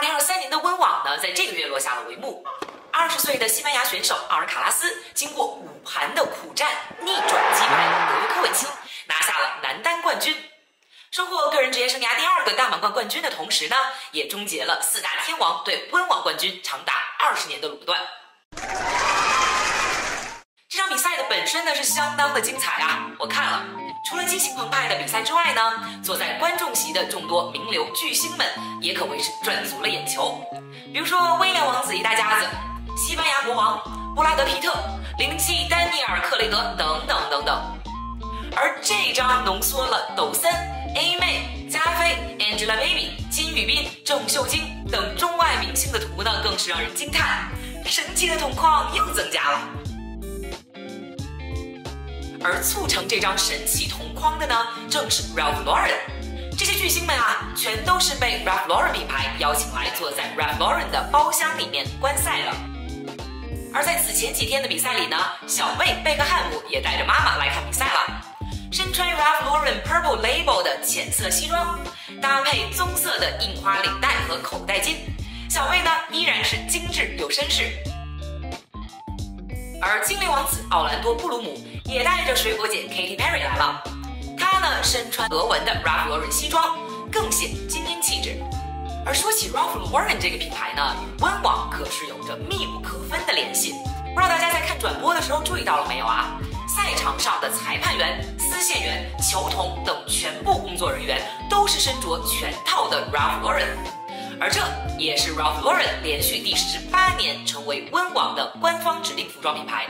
2023年的温网呢，在这个月落下了帷幕。20岁的西班牙选手奥尔卡拉斯，经过5盘的苦战，逆转击败了德约科维奇，拿下了男单冠军，收获个人职业生涯第2个大满贯冠军的同时呢，也终结了4大天王对温网冠军长达20年的垄断。这场比赛的本身呢是相当的精彩啊，我看了。除了激情澎湃的比赛之外呢，坐在观众席的众多名流巨星们也可谓是赚足了眼球。比如说威廉王子一大家子、西班牙国王、布拉德皮特、007丹尼尔克雷格等等等等。而这张浓缩了抖森、A 妹、加菲、Angelababy、金宇彬、郑秀晶等中外明星的图呢，更是让人惊叹，神奇的铜矿又增加了。而促成这张神奇铜框的呢，正是 Ralph Lauren。这些巨星们啊，全都是被 Ralph Lauren 品牌邀请来坐在 Ralph Lauren 的包厢里面观赛了。而在此前几天的比赛里呢，小妹贝克汉姆也带着妈妈来看比赛了。身穿 Ralph Lauren Purple Label 的浅色西装，搭配棕色的印花领带和口袋巾，小妹呢依然是精致又绅士。而精灵王子奥兰多·布鲁姆也带着水果姐 Katy Perry 来了，她呢身穿鹅纹的 Ralph Lauren 西装，更显精英气质。而说起 Ralph Lauren 这个品牌呢，与温网可是有着密不可分的联系。不知道大家在看转播的时候注意到了没有啊？赛场上的裁判员、丝线员、球童等全部工作人员都是身着全套的 Ralph Lauren。而这也是 Ralph Lauren 连续第18年成为温网的官方指定服装品牌。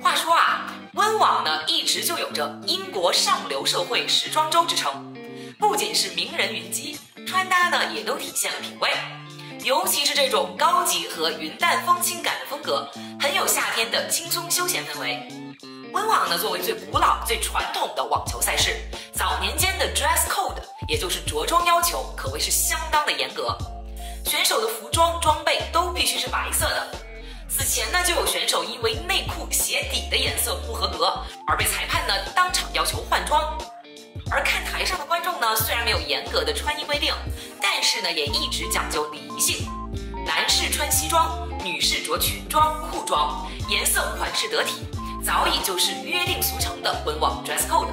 话说啊，温网呢一直就有着英国上流社会时装周之称，不仅是名人云集，穿搭呢也都体现了品味。尤其是这种高级和云淡风轻感的风格，很有夏天的轻松休闲氛围。温网呢作为最古老、最传统的网球赛事，早年间的 dress code， 也就是着装要求，可谓是相当的严格。选手的服装装备都必须是白色的。此前呢，就有选手因为内裤鞋底的颜色不合格，而被裁判呢当场要求换装。而看台上的观众呢，虽然没有严格的穿衣规定，但是呢也一直讲究礼仪性。男士穿西装，女士着裙装、裤装，颜色款式得体，早已就是约定俗成的温网 dress code。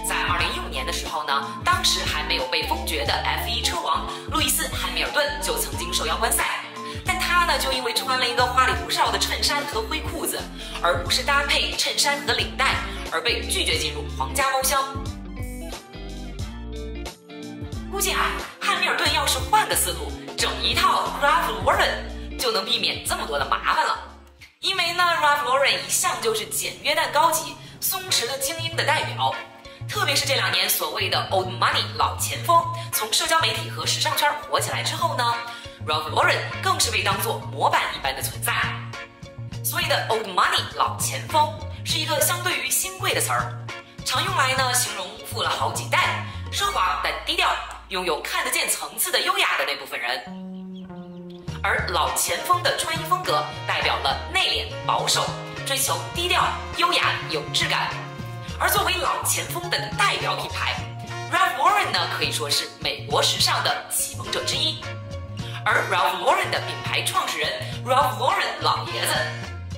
在2015年的时候呢，当时还没有被封爵的 F1 车王路易斯·汉密尔顿就曾经受邀观赛，但他呢就因为穿了一个花里胡哨的衬衫和灰裤子，而不是搭配衬衫和领带，而被拒绝进入皇家包厢。估计啊，汉密尔顿要是换个思路，整一套 Ralph Lauren 就能避免这么多的麻烦了。因为呢 Ralph Lauren 一向就是简约但高级、松弛的精英的代表。特别是这2年所谓的 old money 老前锋从社交媒体和时尚圈火起来之后呢， Ralph Lauren 更是被当作模板一般的存在。所谓的 old money 老前锋是一个相对于新贵的词儿，常用来呢形容富了好几代、奢华但低调、拥有看得见层次的优雅的那部分人。而老前锋的穿衣风格代表了内敛保守，追求低调优雅有质感。而作为老前锋的代表品牌 Ralph Lauren 呢，可以说是美国时尚的启蒙者之一。而 Ralph Lauren 的品牌创始人 Ralph Lauren 老爷子，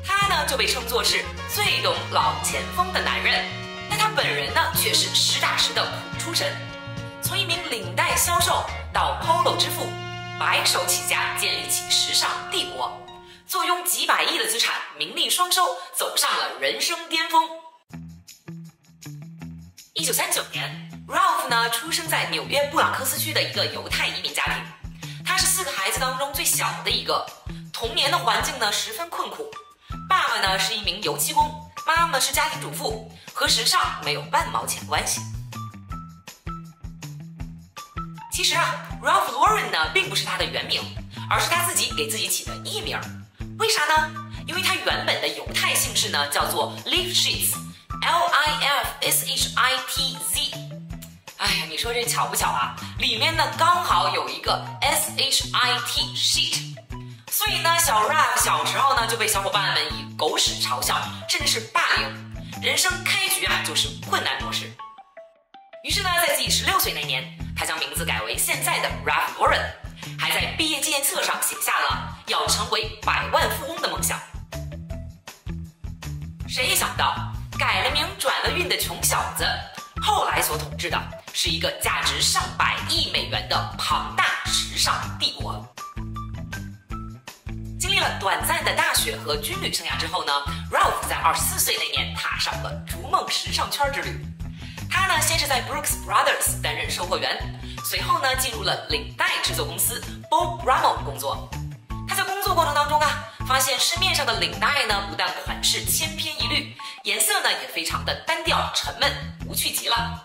他呢就被称作是最懂老前锋的男人，但他本人呢却是实打实的苦出身，从一名领带销售到 Polo 之父，白手起家建立起时尚帝国，坐拥几百亿的资产，名利双收，走上了人生巅峰。1939年 Ralph 呢出生在纽约布朗克斯区的一个犹太移民家庭，他是4个孩子当中最小的一个，童年的环境呢十分困苦。爸爸呢是一名油漆工，妈妈是家庭主妇，和时尚没有半毛钱关系。其实啊 Ralph Lauren 呢并不是他的原名，而是他自己给自己起的艺名。为啥呢？因为他原本的犹太姓氏呢叫做 Lifshitz， Lifshitz。哎呀，你说这巧不巧啊？里面呢刚好有一个 shit sheet， 所以呢小 Ralph 小时候呢就被小伙伴们以狗屎嘲笑，甚至是霸凌，人生开局啊就是困难模式。于是呢在自己16岁那年，他将名字改为现在的 Ralph Lauren，还在毕业纪念册上写下了要成为百万富翁的梦想。谁也想不到，改了名转了运的穷小子，后来所统治的是一个价值上百亿美元的庞大时尚帝国。经历了短暂的大学和军旅生涯之后呢 ，Ralph 在24岁那年踏上了逐梦时尚圈之旅。他呢，先是在 Brooks Brothers 担任售货员，随后呢，进入了领带制作公司 Bob Brummel 工作。他在工作过程当中啊，发现市面上的领带呢，不但款式千篇一律，颜色呢也非常的单调沉闷，无趣极了。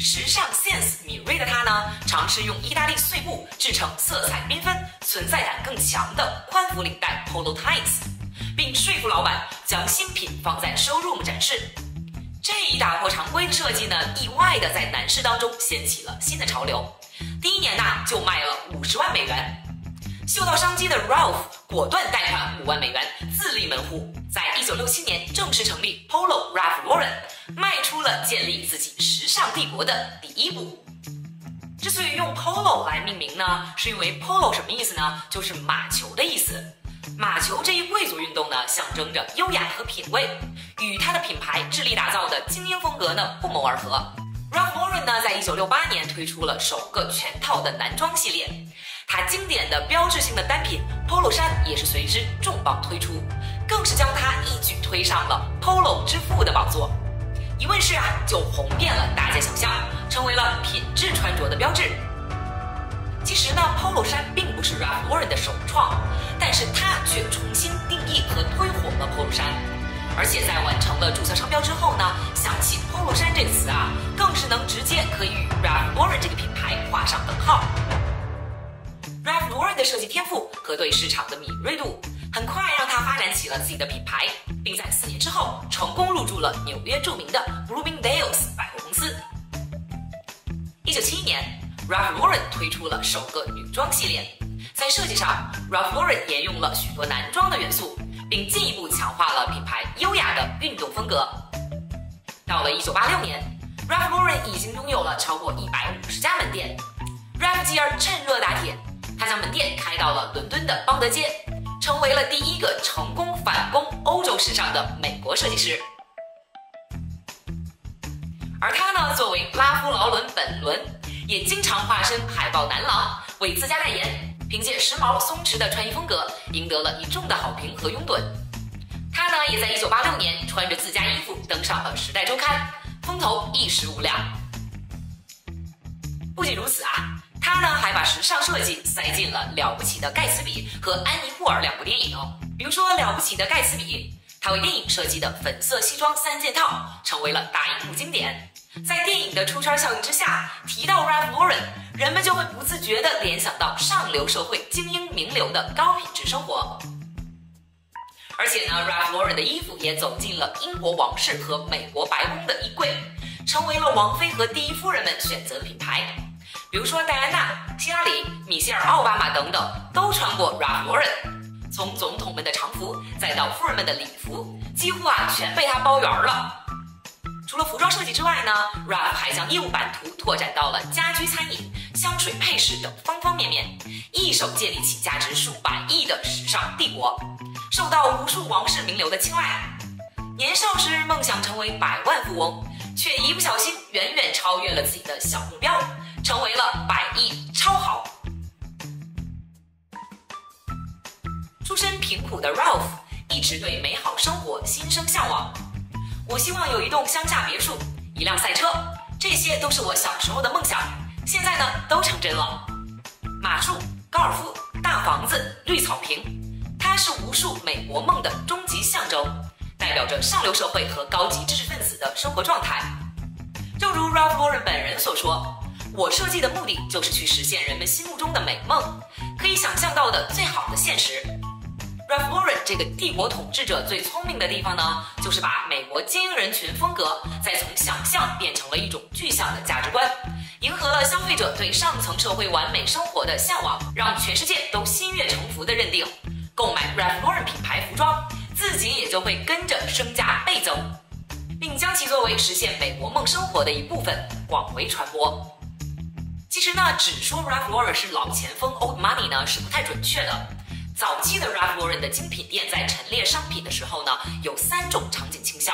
时尚 sense 敏锐的他呢，尝试用意大利碎布制成色彩缤纷、存在感更强的宽幅领带 Polo Tights， 并说服老板将新品放在 showroom 展示。这一打破常规的设计呢，意外的在男士当中掀起了新的潮流。第一年呢，就卖了50万美元。嗅到商机的 Ralph 果断贷款5万美元，自立门户，在1967年正式成立 Polo Ralph Lauren， 迈出了建立自己时尚帝国的第一步。之所以用 Polo 来命名呢，是因为 Polo 什么意思呢？就是马球的意思。马球这一贵族运动呢，象征着优雅和品味，与它的品牌致力打造的精英风格呢不谋而合。Ralph Lauren 呢，在1968年推出了首个全套的男装系列，它经典的标志性的单品 Polo 衫也是随之重磅推出，更是将它一举推上了 Polo 之父的宝座。一问世啊，就红遍了大街小巷，成为了品质穿着的标志。其实呢 ，Polo 衫并不是 Ralph Lauren 的首创，但是他却重新定义和推火了 Polo 衫。而且在完成了注册商标之后呢，想起 Polo 衫这个词啊，更是能直接可以与 Ralph Lauren 这个品牌画上等号。Ralph Lauren 的设计天赋和对市场的敏锐度，很快让他发展起了自己的品牌，并在4年之后成功入驻了纽约著名的 Bloomingdale's 百货公司。1971年。Ralph Lauren 推出了首个女装系列，在设计上 ，Ralph Lauren 沿用了许多男装的元素，并进一步强化了品牌优雅的运动风格。到了1986年 ，Ralph Lauren 已经拥有了超过150家门店。Ralph 继而趁热打铁，他将门店开到了伦敦的邦德街，成为了第一个成功反攻欧洲时尚的美国设计师。而他呢，作为拉夫劳伦本轮。也经常化身海豹男郎为自家代言，凭借时髦松弛的穿衣风格赢得了一众的好评和拥趸。他呢也在1986年穿着自家衣服登上了《时代周刊》，风头一时无两。不仅如此啊，他呢还把时尚设计塞进了《了不起的盖茨比》和《安妮霍尔》2部电影。比如说《了不起的盖茨比》，他为电影设计的粉色西装3件套成为了大荧幕经典。在电影的出圈效应之下，提到 Ralph Lauren， 人们就会不自觉地联想到上流社会精英名流的高品质生活。而且呢 ，Ralph Lauren 的衣服也走进了英国王室和美国白宫的衣柜，成为了王妃和第一夫人们选择的品牌。比如说戴安娜、希拉里、米歇尔·奥巴马等等，都穿过 Ralph Lauren。从总统们的常服，再到夫人们的礼服，几乎全被他包圆了。除了服装设计之外呢 ，Ralph 还将业务版图拓展到了家居餐饮、香水配饰等方方面面，一手建立起价值数百亿的时尚帝国，受到无数王室名流的青睐。年少时梦想成为百万富翁，却一不小心远远超越了自己的小目标，成为了100亿超豪。出身贫苦的 Ralph 一直对美好生活心生向往。我希望有一栋乡下别墅，一辆赛车，这些都是我小时候的梦想，现在呢都成真了。马术、高尔夫、大房子、绿草坪，它是无数美国梦的终极象征，代表着上流社会和高级知识分子的生活状态。正如 Ralph Lauren 本人所说，我设计的目的就是去实现人们心目中的美梦，可以想象到的最好的现实。Ralph Lauren 这个帝国统治者最聪明的地方呢，就是把美国精英人群风格再从想象变成了一种具象的价值观，迎合了消费者对上层社会完美生活的向往，让全世界都心悦诚服的认定，购买 Ralph Lauren 品牌服装，自己也就会跟着身价倍增，并将其作为实现美国梦生活的一部分广为传播。其实呢，只说 Ralph Lauren 是老前锋 Old Money 呢是不太准确的。早期的 Ralph Lauren 的精品店在陈列商品的时候呢，有3种场景倾向。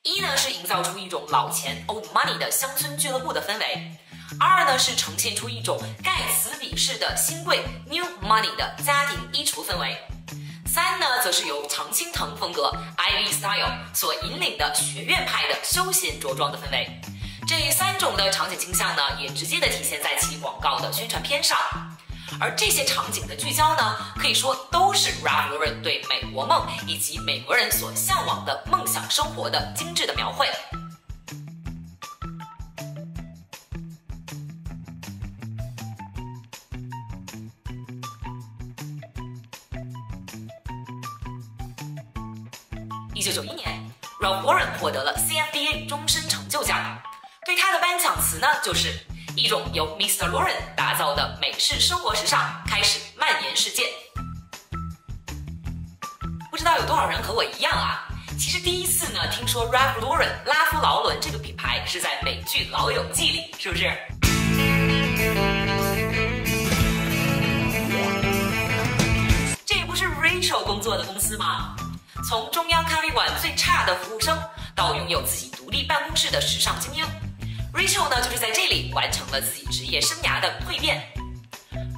一呢是营造出一种老钱 Old Money 的乡村俱乐部的氛围。2呢是呈现出一种盖茨比式的新贵 New Money 的家庭衣橱氛围。3呢则是由常青藤风格 Ivy Style 所引领的学院派的休闲着装的氛围。这3种的场景倾向呢，也直接的体现在其广告的宣传片上。而这些场景的聚焦呢，可以说都是 Ralph Lauren 对美国梦以及美国人所向往的梦想生活的精致的描绘。1991年 ，Ralph Lauren 获得了 CFDA 终身成就奖。对他的颁奖词呢，就是一种由 Mr. Lauren 打造的美式生活时尚开始蔓延世界。不知道有多少人和我一样啊？其实第一次呢，听说 Ralph Lauren 拉夫劳伦这个品牌是在美剧《老友记》里，是不是？这不是 Rachel 工作的公司吗？从中央咖啡馆最差的服务生，到拥有自己独立办公室的时尚精英。Rachel 呢，就是在这里完成了自己职业生涯的蜕变。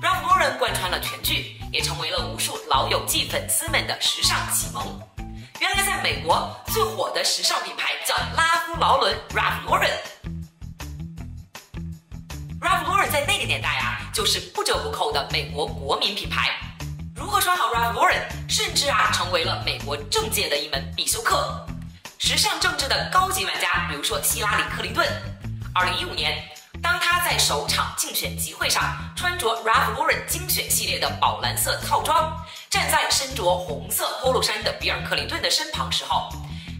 Ralph Lauren 贯穿了全剧，也成为了无数老友记粉丝们的时尚启蒙。原来在美国最火的时尚品牌叫拉夫劳伦 Ralph Lauren。Ralph Lauren 在那个年代啊，就是不折不扣的美国国民品牌。如何穿好 Ralph Lauren， 甚至成为了美国政界的一门必修课。时尚政治的高级玩家，比如说希拉里·克林顿。2015年，当他在首场竞选集会上穿着 Ralph Lauren 精选系列的宝蓝色套装，站在身着红色 polo 衫的比尔·克林顿的身旁时候，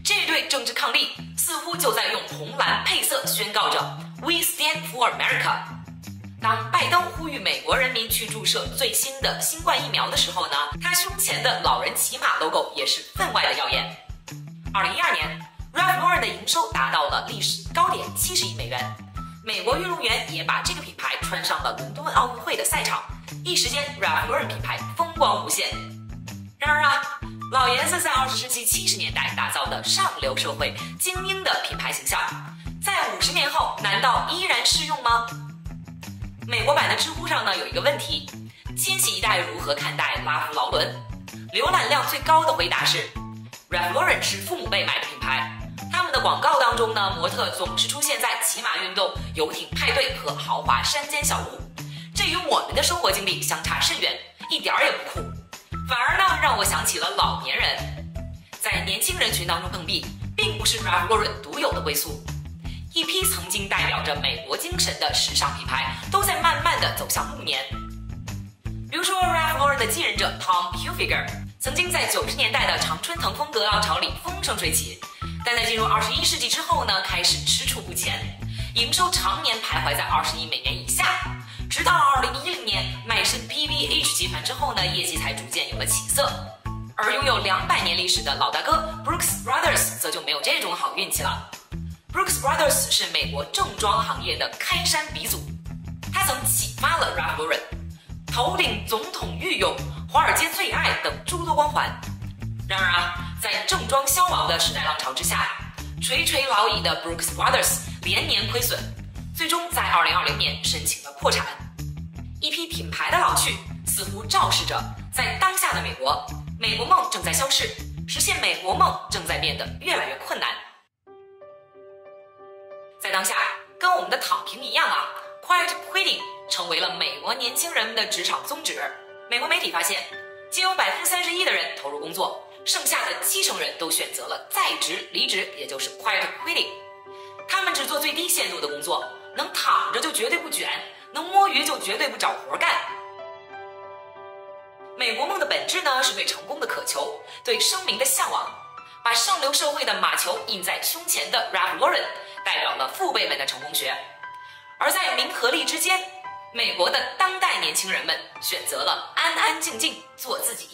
这对政治伉俪似乎就在用红蓝配色宣告着 We stand for America。当拜登呼吁美国人民去注射最新的新冠疫苗的时候呢，他胸前的老人骑马 logo 也是分外的耀眼。2012年，Ralph Lauren 的营收达到了历史高点70亿美元，美国运动员也把这个品牌穿上了伦敦奥运会的赛场，一时间 Ralph Lauren 品牌风光无限。然而老爷子在20世纪70年代打造的上流社会精英的品牌形象，在50年后难道依然适用吗？美国版的知乎上呢有一个问题：千禧一代如何看待拉夫劳伦？浏览量最高的回答是 Ralph Lauren 是父母辈买的品牌，他们的广告当中呢，模特总是出现在骑马运动、游艇派对和豪华山间小屋，这与我们的生活经历相差甚远，一点儿也不酷，反而呢让我想起了老年人。在年轻人群当中碰壁，并不是 Ralph Lauren 独有的归宿。一批曾经代表着美国精神的时尚品牌，都在慢慢的走向暮年。比如说 Ralph Lauren 的继任者 Tom Hilfiger， 曾经在90年代的常春藤风格浪潮里风生水起，但在进入21世纪之后呢，开始踟蹰不前，营收常年徘徊在20亿美元以下，直到2010年卖身 PVH 集团之后呢，业绩才逐渐有了起色。而拥有200年历史的老大哥 Brooks Brothers 则就没有这种好运气了。Brooks Brothers 是美国正装行业的开山鼻祖，他曾启发了 Ralph Lauren， 头顶总统御用、华尔街最爱等诸多光环。然而在正装消亡的时代浪潮之下，垂垂老矣的 Brooks Brothers 连年亏损，最终在2020年申请了破产。一批品牌的老去，似乎昭示着在当下的美国，美国梦正在消逝，实现美国梦正在变得越来越困难。在当下，跟我们的躺平一样Quiet quitting 成为了美国年轻人们的职场宗旨。美国媒体发现，仅有31%的人投入工作，剩下的70%人都选择了在职离职，也就是 quiet quitting。他们只做最低限度的工作，能躺着就绝对不卷，能摸鱼就绝对不找活干。美国梦的本质呢，是对成功的渴求，对声名的向往。把上流社会的马球印在胸前的 Ralph Lauren 代表了父辈们的成功学，而在名和利之间，美国的当代年轻人们选择了安安静静做自己。